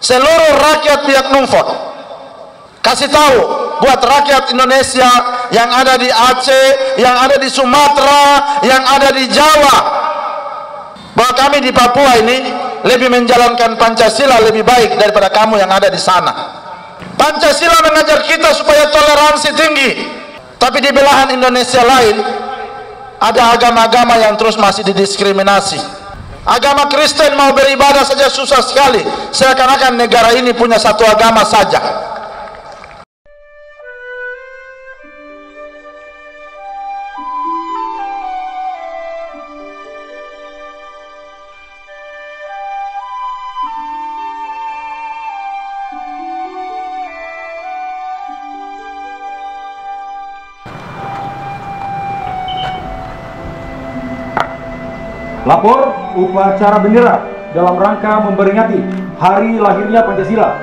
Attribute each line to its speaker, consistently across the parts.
Speaker 1: seluruh rakyat Biak Numfor, kasih tahu buat rakyat Indonesia yang ada di Aceh, yang ada di Sumatera, yang ada di Jawa, bahwa kami di Papua ini lebih menjalankan Pancasila lebih baik daripada kamu yang ada di sana. Pancasila mengajar kita supaya toleransi tinggi, tapi di belahan Indonesia lain ada agama-agama yang terus masih didiskriminasi. Agama Kristen mau beribadah saja susah sekali, seakan-akan negara ini punya satu agama saja.
Speaker 2: Lapor upacara bendera dalam rangka memperingati hari lahirnya Pancasila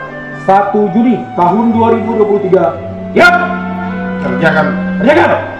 Speaker 2: 1 Juni tahun 2023. Siap!
Speaker 1: Kerjakan.
Speaker 2: Kerjakan!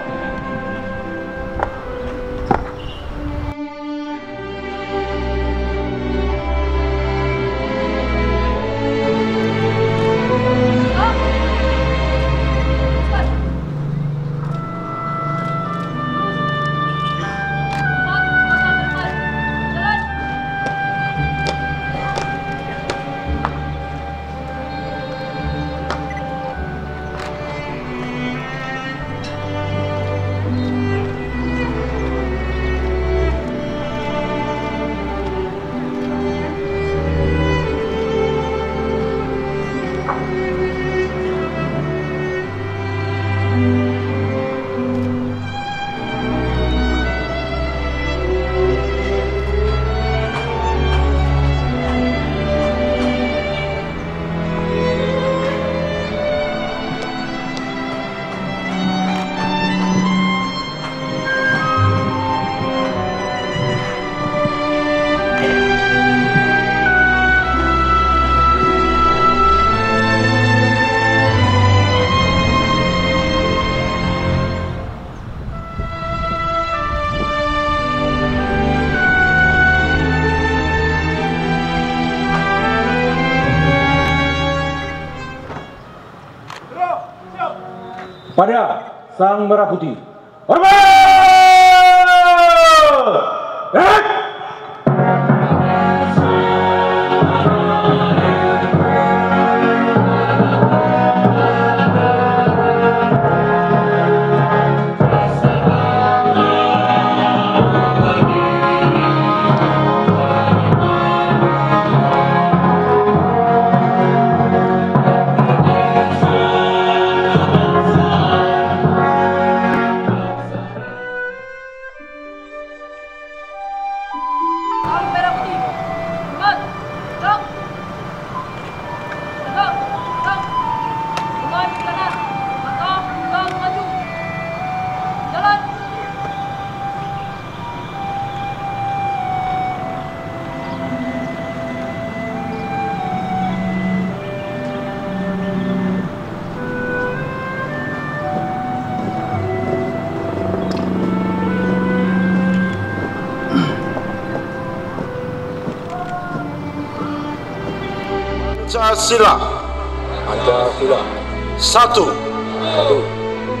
Speaker 2: Pada Sang Merah Putih. Hormat!
Speaker 1: Pancasila.
Speaker 3: Pancasila.
Speaker 1: Satu.
Speaker 3: Satu.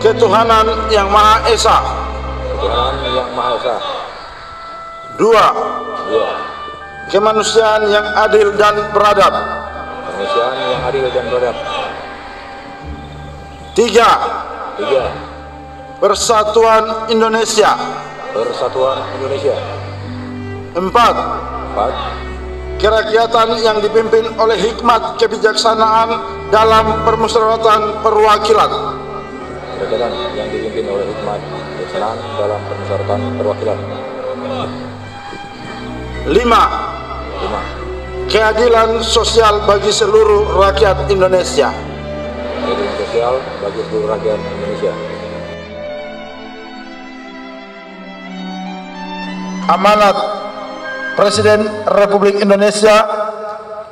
Speaker 1: Ketuhanan Yang Maha Esa.
Speaker 3: Ketuhanan Yang Maha Esa.
Speaker 1: Dua.
Speaker 3: Dua.
Speaker 1: Kemanusiaan yang adil dan beradab.
Speaker 3: Kemanusiaan yang adil dan beradab.
Speaker 1: Tiga.
Speaker 3: Tiga.
Speaker 1: Persatuan Indonesia.
Speaker 3: Persatuan Indonesia.
Speaker 1: Empat.
Speaker 3: Empat.
Speaker 1: Kerakyatan yang dipimpin oleh hikmat kebijaksanaan dalam permusyawaratan perwakilan.
Speaker 3: Kerakyatan yang dipimpin oleh hikmat kebijaksanaan dalam permusyawaratan perwakilan.
Speaker 1: Lima.
Speaker 3: Lima.
Speaker 1: Keadilan sosial bagi seluruh rakyat Indonesia.
Speaker 3: Keadilan sosial bagi seluruh rakyat Indonesia.
Speaker 1: Amanat Presiden Republik Indonesia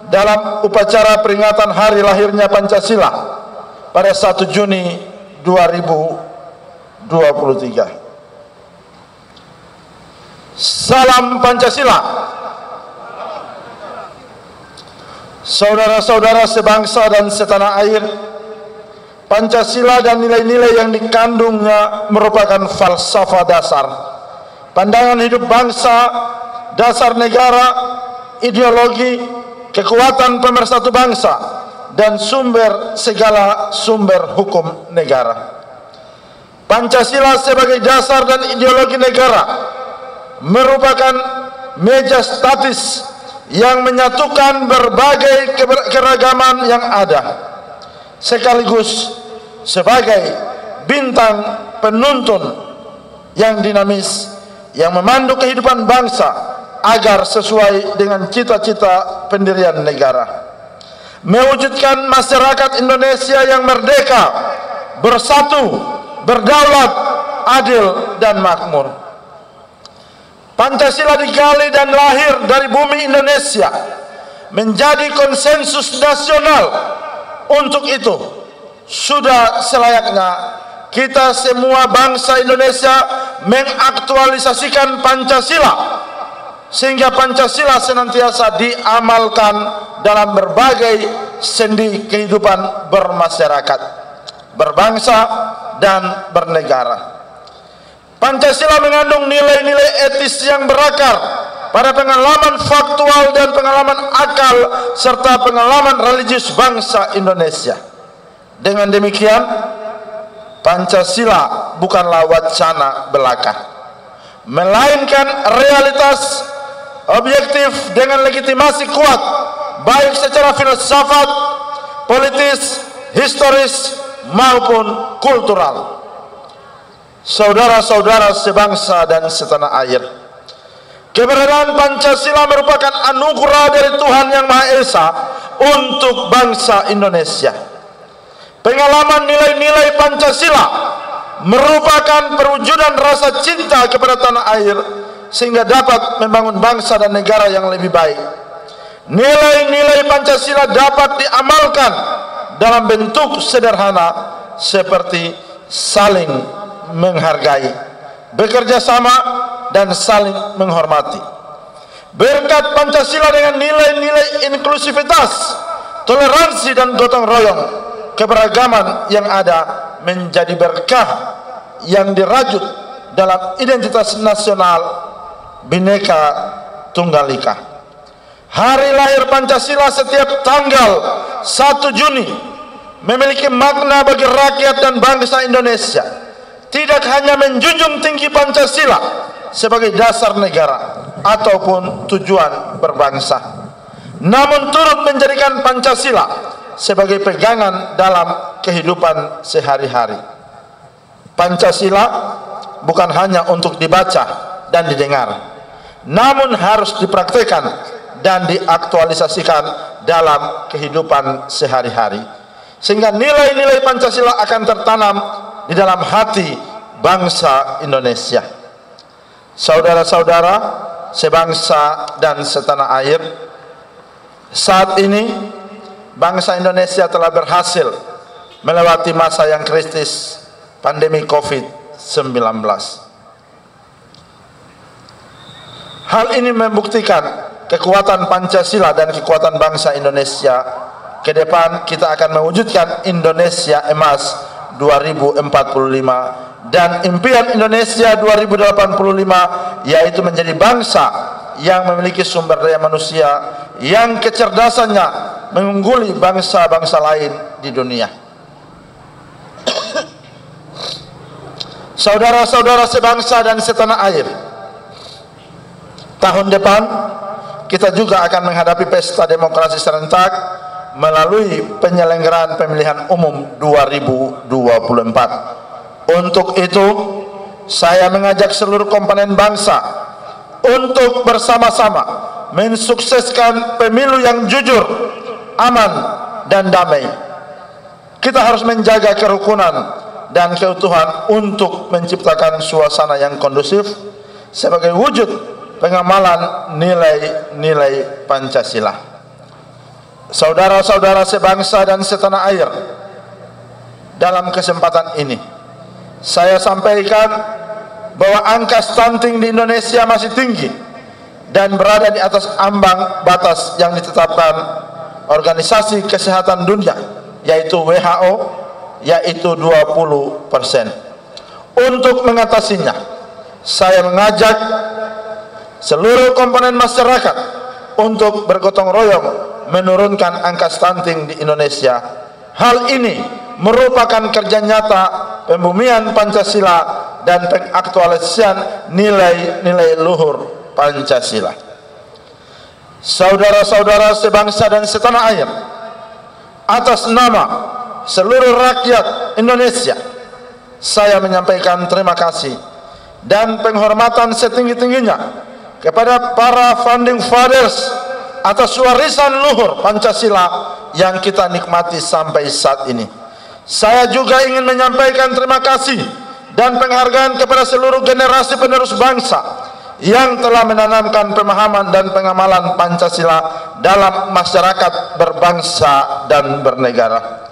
Speaker 1: dalam upacara peringatan hari lahirnya Pancasila pada 1 Juni 2023. Salam Pancasila. Saudara-saudara sebangsa dan setanah air, Pancasila dan nilai-nilai yang dikandungnya merupakan falsafah dasar, pandangan hidup bangsa, dasar negara, ideologi, kekuatan pemersatu bangsa, dan sumber segala sumber hukum negara. Pancasila sebagai dasar dan ideologi negara merupakan meja statis yang menyatukan berbagai keragaman yang ada, sekaligus sebagai bintang penuntun yang dinamis yang memandu kehidupan bangsa agar sesuai dengan cita-cita pendirian negara, mewujudkan masyarakat Indonesia yang merdeka, bersatu, berdaulat, adil dan makmur. Pancasila digali dan lahir dari bumi Indonesia menjadi konsensus nasional. Untuk itu sudah selayaknya kita semua bangsa Indonesia mengaktualisasikan Pancasila, sehingga Pancasila senantiasa diamalkan dalam berbagai sendi kehidupan bermasyarakat, berbangsa dan bernegara. Pancasila mengandung nilai-nilai etis yang berakar pada pengalaman faktual dan pengalaman akal serta pengalaman religius bangsa Indonesia. Dengan demikian, Pancasila bukanlah wacana belaka, melainkan realitas objektif dengan legitimasi kuat, baik secara filsafat, politis, historis maupun kultural. Saudara-saudara sebangsa dan setanah air, keberadaan Pancasila merupakan anugerah dari Tuhan Yang Maha Esa untuk bangsa Indonesia. Pengalaman nilai-nilai Pancasila merupakan perwujudan rasa cinta kepada tanah air sehingga dapat membangun bangsa dan negara yang lebih baik. Nilai-nilai Pancasila dapat diamalkan dalam bentuk sederhana seperti saling menghargai, bekerja sama, dan saling menghormati. Berkat Pancasila dengan nilai-nilai inklusivitas, toleransi dan gotong royong, keberagaman yang ada menjadi berkah yang dirajut dalam identitas nasional Bhinneka Tunggal Ika. Hari lahir Pancasila setiap tanggal 1 Juni memiliki makna bagi rakyat dan bangsa Indonesia. Tidak hanya menjunjung tinggi Pancasila sebagai dasar negara ataupun tujuan berbangsa, namun turut menjadikan Pancasila sebagai pegangan dalam kehidupan sehari-hari. Pancasila bukan hanya untuk dibaca dan didengar, namun harus dipraktikkan dan diaktualisasikan dalam kehidupan sehari-hari, sehingga nilai-nilai Pancasila akan tertanam di dalam hati bangsa Indonesia. Saudara-saudara sebangsa dan setanah air, saat ini bangsa Indonesia telah berhasil melewati masa yang kritis pandemi COVID-19. Hal ini membuktikan kekuatan Pancasila dan kekuatan bangsa Indonesia. Ke depan kita akan mewujudkan Indonesia Emas 2045 dan impian Indonesia 2085, yaitu menjadi bangsa yang memiliki sumber daya manusia yang kecerdasannya mengungguli bangsa-bangsa lain di dunia. Saudara-saudara sebangsa dan setanah air, tahun depan kita juga akan menghadapi pesta demokrasi serentak melalui penyelenggaraan pemilihan umum 2024. Untuk itu, saya mengajak seluruh komponen bangsa untuk bersama-sama mensukseskan pemilu yang jujur, aman, dan damai. Kita harus menjaga kerukunan dan keutuhan untuk menciptakan suasana yang kondusif sebagai wujud pengamalan nilai-nilai Pancasila. Saudara-saudara sebangsa dan setanah air, dalam kesempatan ini saya sampaikan bahwa angka stunting di Indonesia masih tinggi dan berada di atas ambang batas yang ditetapkan Organisasi Kesehatan Dunia, yaitu WHO, yaitu 20%. Untuk mengatasinya, saya mengajak seluruh komponen masyarakat untuk bergotong royong menurunkan angka stunting di Indonesia. Hal ini merupakan kerja nyata pembumian Pancasila dan pengaktualisasian nilai-nilai luhur Pancasila. Saudara-saudara sebangsa dan setanah air, atas nama seluruh rakyat Indonesia, saya menyampaikan terima kasih dan penghormatan setinggi-tingginya kepada para founding fathers atas warisan luhur Pancasila yang kita nikmati sampai saat ini. Saya juga ingin menyampaikan terima kasih dan penghargaan kepada seluruh generasi penerus bangsa yang telah menanamkan pemahaman dan pengamalan Pancasila dalam masyarakat berbangsa dan bernegara.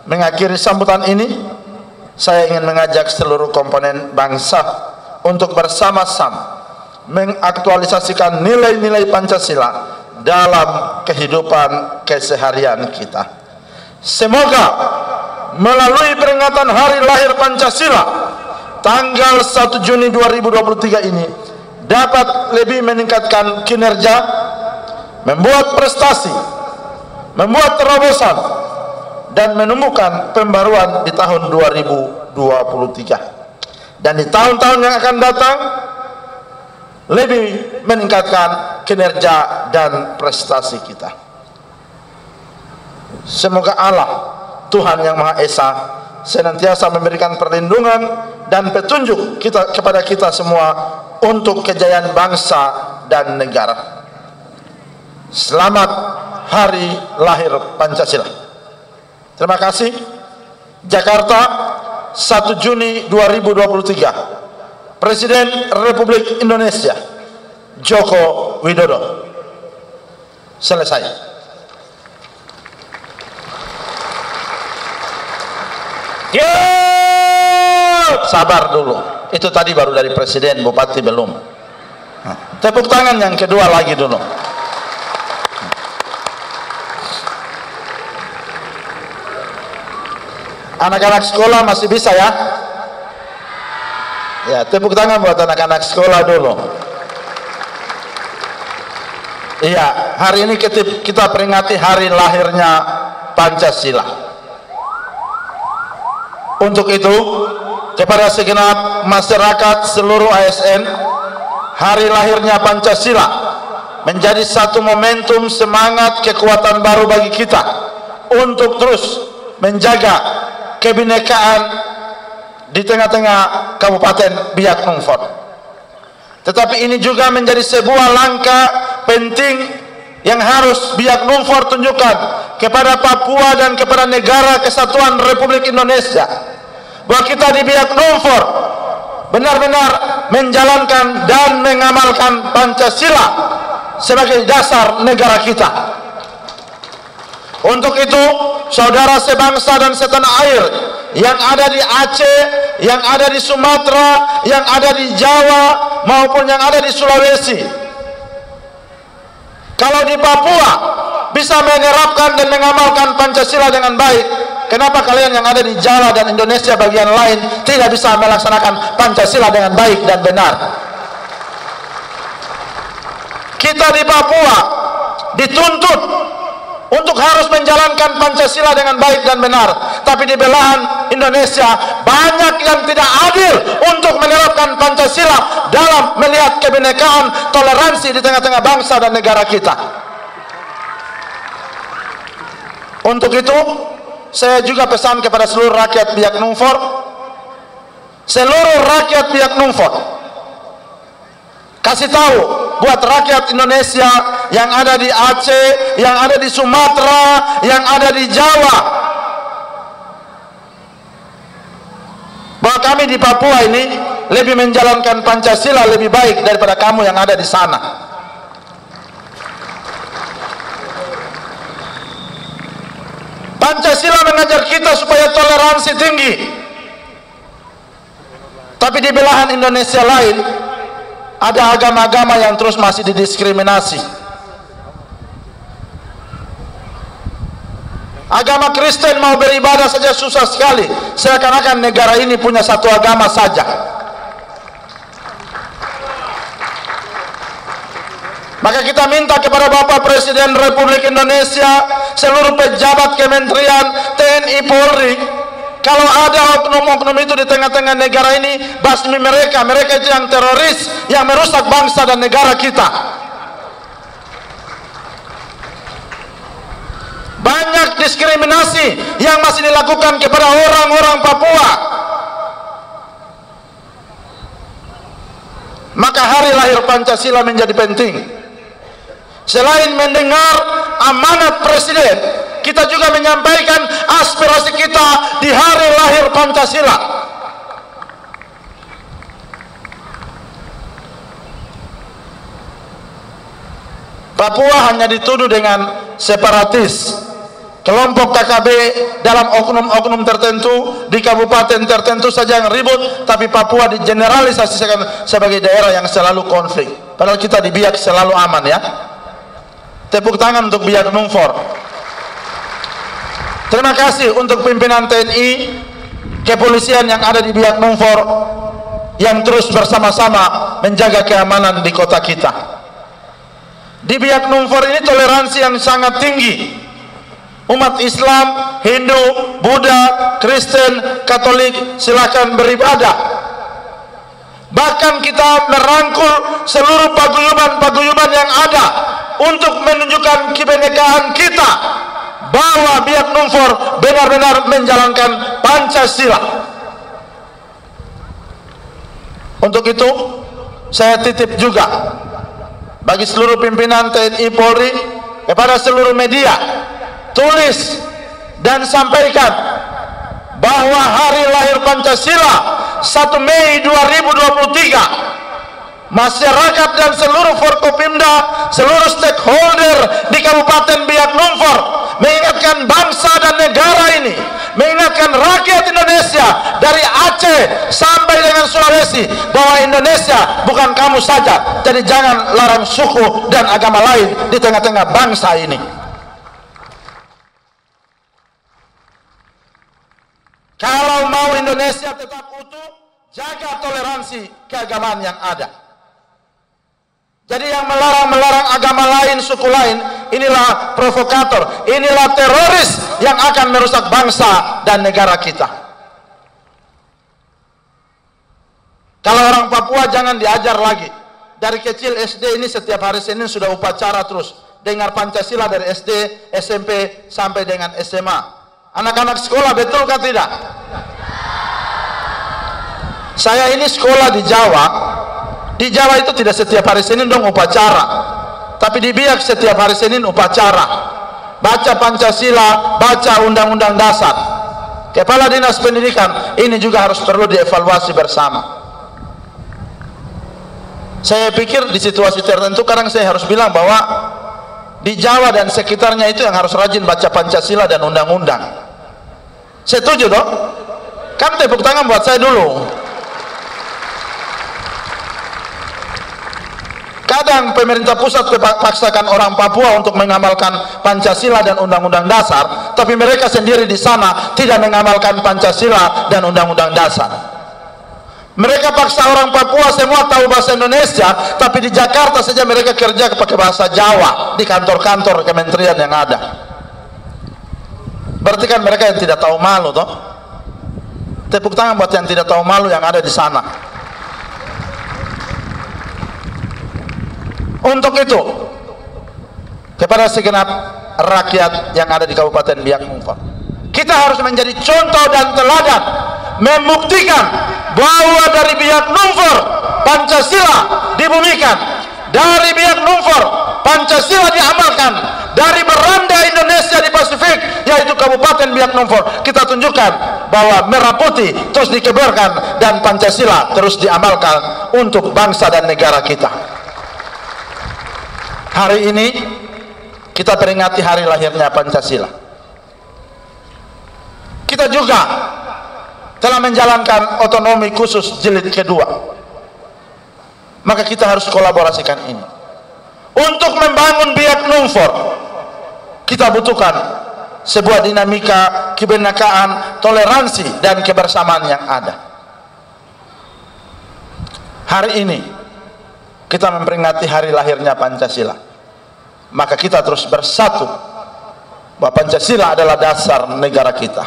Speaker 1: Mengakhiri sambutan ini, saya ingin mengajak seluruh komponen bangsa untuk bersama-sama mengaktualisasikan nilai-nilai Pancasila dalam kehidupan keseharian kita. Semoga melalui peringatan Hari Lahir Pancasila tanggal 1 Juni 2023 ini dapat lebih meningkatkan kinerja, membuat prestasi, membuat terobosan, dan menemukan pembaruan di tahun 2023. Dan di tahun-tahun yang akan datang lebih meningkatkan kinerja dan prestasi kita. Semoga Allah, Tuhan yang Maha Esa, senantiasa memberikan perlindungan dan petunjuk kepada kita semua untuk kejayaan bangsa dan negara. Selamat Hari Lahir Pancasila. Terima kasih. Jakarta, 1 Juni 2023. Presiden Republik Indonesia Joko Widodo. Selesai. Sabar dulu. Itu tadi baru dari presiden, bupati belum. Tepuk tangan yang kedua lagi dulu. Anak-anak sekolah masih bisa ya? Ya, tepuk tangan buat anak-anak sekolah dulu. Iya, hari ini kita peringati hari lahirnya Pancasila. Untuk itu, kepada segenap masyarakat seluruh ASN, hari lahirnya Pancasila menjadi satu momentum semangat kekuatan baru bagi kita untuk terus menjaga kebinekaan di tengah-tengah Kabupaten Biak Numfor. Tetapi ini juga menjadi sebuah langkah penting yang harus Biak Numfor tunjukkan kepada Papua dan kepada negara kesatuan Republik Indonesia, bahwa kita di Biak Numfor benar-benar menjalankan dan mengamalkan Pancasila sebagai dasar negara kita. Untuk itu, saudara sebangsa dan setanah air yang ada di Aceh, yang ada di Sumatera, yang ada di Jawa, maupun yang ada di Sulawesi, kalau di Papua bisa menerapkan dan mengamalkan Pancasila dengan baik, kenapa kalian yang ada di Jawa dan Indonesia bagian lain tidak bisa melaksanakan Pancasila dengan baik dan benar? Kita di Papua dituntut untuk harus menjalankan Pancasila dengan baik dan benar, tapi di belahan Indonesia banyak yang tidak adil untuk menerapkan Pancasila dalam melihat kebinekaan, toleransi di tengah-tengah bangsa dan negara kita. Untuk itu, saya juga pesan kepada seluruh rakyat Biak Numfor, seluruh rakyat Biak Numfor, kasih tahu buat rakyat Indonesia yang ada di Aceh, yang ada di Sumatera, yang ada di Jawa, bahwa kami di Papua ini lebih menjalankan Pancasila lebih baik daripada kamu yang ada di sana. Pancasila mengajar kita supaya toleransi tinggi, tapi di belahan Indonesia lain ada agama-agama yang terus masih didiskriminasi. Agama Kristen mau beribadah saja susah sekali, seakan-akan negara ini punya satu agama saja. Maka kita minta kepada Bapak Presiden Republik Indonesia, seluruh pejabat kementerian, TNI, Polri, kalau ada oknum-oknum itu di tengah-tengah negara ini, basmi mereka. Mereka itu yang teroris, yang merusak bangsa dan negara kita. Banyak diskriminasi yang masih dilakukan kepada orang-orang Papua. Maka hari lahir Pancasila menjadi penting. Selain mendengar amanat Presiden, kita juga menyampaikan aspirasi kita di hari lahir Pancasila. Papua hanya dituduh dengan separatis, kelompok KKB dalam oknum-oknum tertentu di kabupaten tertentu saja yang ribut, tapi Papua digeneralisasikan sebagai daerah yang selalu konflik. Padahal kita di Biak selalu aman, ya. Tepuk tangan untuk Biak Numfor. Terima kasih untuk pimpinan TNI, kepolisian yang ada di Biak Numfor yang terus bersama-sama menjaga keamanan di kota kita. Di Biak Numfor ini toleransi yang sangat tinggi. Umat Islam, Hindu, Buddha, Kristen, Katolik silakan beribadah. Bahkan kita merangkul seluruh paguyuban-paguyuban yang ada untuk menunjukkan kebinekaan kita, bahwa Biak Numfor benar-benar menjalankan Pancasila. Untuk itu saya titip juga bagi seluruh pimpinan TNI, Polri, kepada seluruh media, tulis dan sampaikan bahwa hari lahir Pancasila 1 Mei 2023, masyarakat dan seluruh Forkopimda, seluruh stakeholder di Kabupaten Biak Numfor mengingatkan bangsa dan negara ini, mengingatkan rakyat Indonesia dari Aceh sampai dengan Sulawesi, bahwa Indonesia bukan kamu saja. Jadi jangan larang suku dan agama lain di tengah-tengah bangsa ini. Kalau mau Indonesia tetap utuh, jaga toleransi keagamaan yang ada. Jadi yang melarang agama lain, suku lain, inilah provokator, inilah teroris yang akan merusak bangsa dan negara kita. Kalau orang Papua jangan diajar lagi. Dari kecil SD ini setiap hari Senin sudah upacara terus. Dengar Pancasila dari SD, SMP, sampai dengan SMA. Anak-anak sekolah, betul kan tidak? Saya ini sekolah di Jawa. Di Jawa itu tidak setiap hari Senin dong upacara, tapi di Biak setiap hari Senin upacara. Baca Pancasila, baca Undang-Undang Dasar. Kepala Dinas Pendidikan, ini juga harus perlu dievaluasi bersama. Saya pikir di situasi tertentu kadang saya harus bilang bahwa di Jawa dan sekitarnya itu yang harus rajin baca Pancasila dan Undang-Undang. Setuju dong? Kan tepuk tangan buat saya dulu. Kadang pemerintah pusat paksakan orang Papua untuk mengamalkan Pancasila dan Undang-Undang Dasar, tapi mereka sendiri di sana tidak mengamalkan Pancasila dan Undang-Undang Dasar. Mereka paksa orang Papua semua tahu bahasa Indonesia, tapi di Jakarta saja mereka kerja pakai bahasa Jawa di kantor-kantor kementerian yang ada. Berarti kan mereka yang tidak tahu malu, toh? Tepuk tangan buat yang tidak tahu malu yang ada di sana. Untuk itu, kepada segenap rakyat yang ada di Kabupaten Biak Numfor, kita harus menjadi contoh dan teladan, membuktikan bahwa dari Biak Numfor Pancasila dibumikan, dari Biak Numfor Pancasila diamalkan, dari beranda Indonesia di Pasifik, yaitu Kabupaten Biak Numfor, kita tunjukkan bahwa merah putih terus dikebarkan dan Pancasila terus diamalkan untuk bangsa dan negara kita. Hari ini kita peringati hari lahirnya Pancasila. Kita juga telah menjalankan otonomi khusus jilid kedua. Maka kita harus kolaborasikan ini. Untuk membangun Biak Numfor, kita butuhkan sebuah dinamika kebinekaan, toleransi dan kebersamaan yang ada. Hari ini kita memperingati hari lahirnya Pancasila, maka kita terus bersatu bahwa Pancasila adalah dasar negara kita.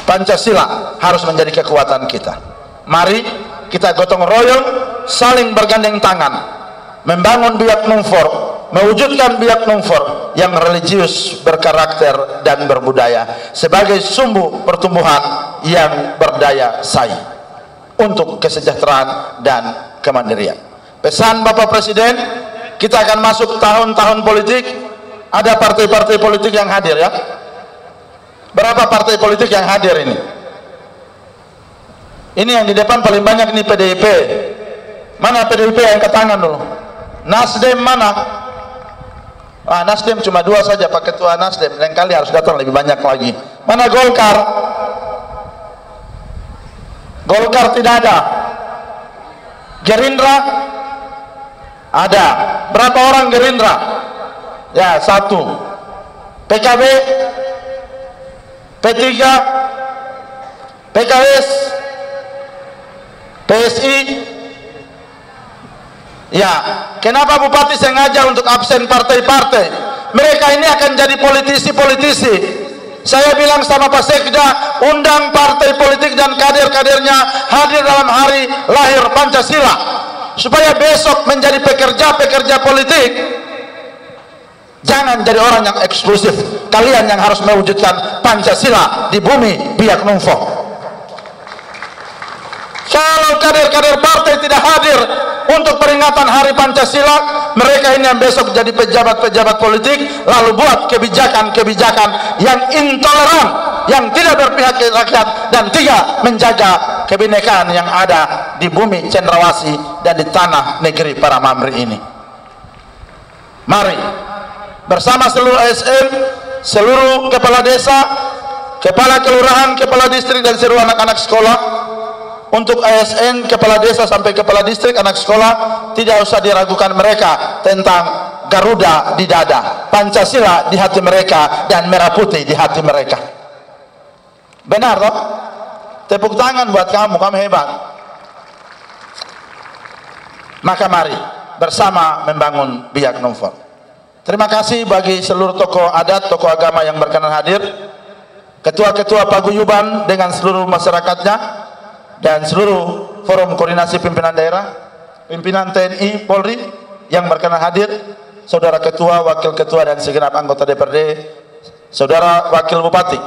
Speaker 1: Pancasila harus menjadi kekuatan kita. Mari kita gotong royong, saling bergandeng tangan, membangun Biak Numfor, mewujudkan Biak Numfor yang religius, berkarakter dan berbudaya sebagai sumbu pertumbuhan yang berdaya saing untuk kesejahteraan dan kemandirian. Pesan Bapak Presiden, kita akan masuk tahun-tahun politik. Ada partai-partai politik yang hadir ya. Berapa partai politik yang hadir ini? Ini yang di depan paling banyak ini PDIP. Mana PDIP yang angkat tangan dulu? Nasdem mana? Nasdem cuma 2 saja, Pak Ketua Nasdem. Lain kali harus datang lebih banyak lagi. Mana Golkar? Golkar tidak ada. Gerindra ada. Berapa orang Gerindra? Ya, 1. PKB, P3, PKS, PSI. Ya, kenapa Bupati sengaja untuk absen partai-partai? Mereka ini akan jadi politisi-politisi. Saya bilang sama Pak Sekda, undang partai politik dan kader-kadernya hadir dalam hari lahir Pancasila, supaya besok menjadi pekerja-pekerja politik. Jangan jadi orang yang eksklusif. Kalian yang harus mewujudkan Pancasila di bumi Biak Numfor. Kalau kader-kader partai tidak hadir untuk peringatan hari Pancasila, mereka ini yang besok jadi pejabat-pejabat politik, lalu buat kebijakan-kebijakan yang intoleran, yang tidak berpihak ke rakyat, dan tidak menjaga kebinekaan yang ada di bumi cendrawasih dan di tanah negeri para mamri ini. Mari bersama seluruh ASN, seluruh kepala desa, kepala kelurahan, kepala distrik, dan seluruh anak-anak sekolah. Untuk ASN, kepala desa sampai kepala distrik, anak sekolah, tidak usah diragukan mereka tentang Garuda di dada, Pancasila di hati mereka, dan merah putih di hati mereka. Benar toh? Tepuk tangan buat kamu, kamu hebat. Maka mari bersama membangun Biak Numfor. Terima kasih bagi seluruh tokoh adat, tokoh agama yang berkenan hadir, ketua-ketua paguyuban dengan seluruh masyarakatnya, dan seluruh forum koordinasi pimpinan daerah, pimpinan TNI, Polri yang berkenan hadir, saudara ketua, wakil ketua, dan segenap anggota DPRD, saudara wakil bupati,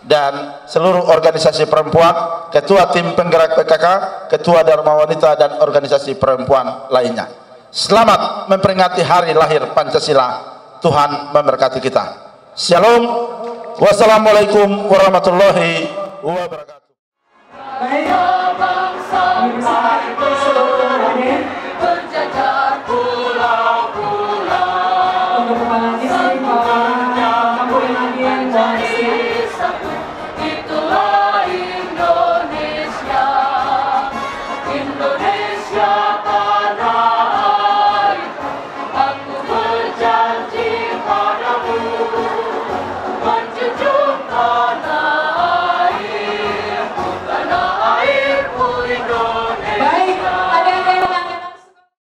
Speaker 1: dan seluruh organisasi perempuan, ketua tim penggerak PKK, ketua Dharma Wanita, dan organisasi perempuan lainnya. Selamat memperingati hari lahir Pancasila. Tuhan memberkati kita. Shalom. Wassalamualaikum warahmatullahi wabarakatuh.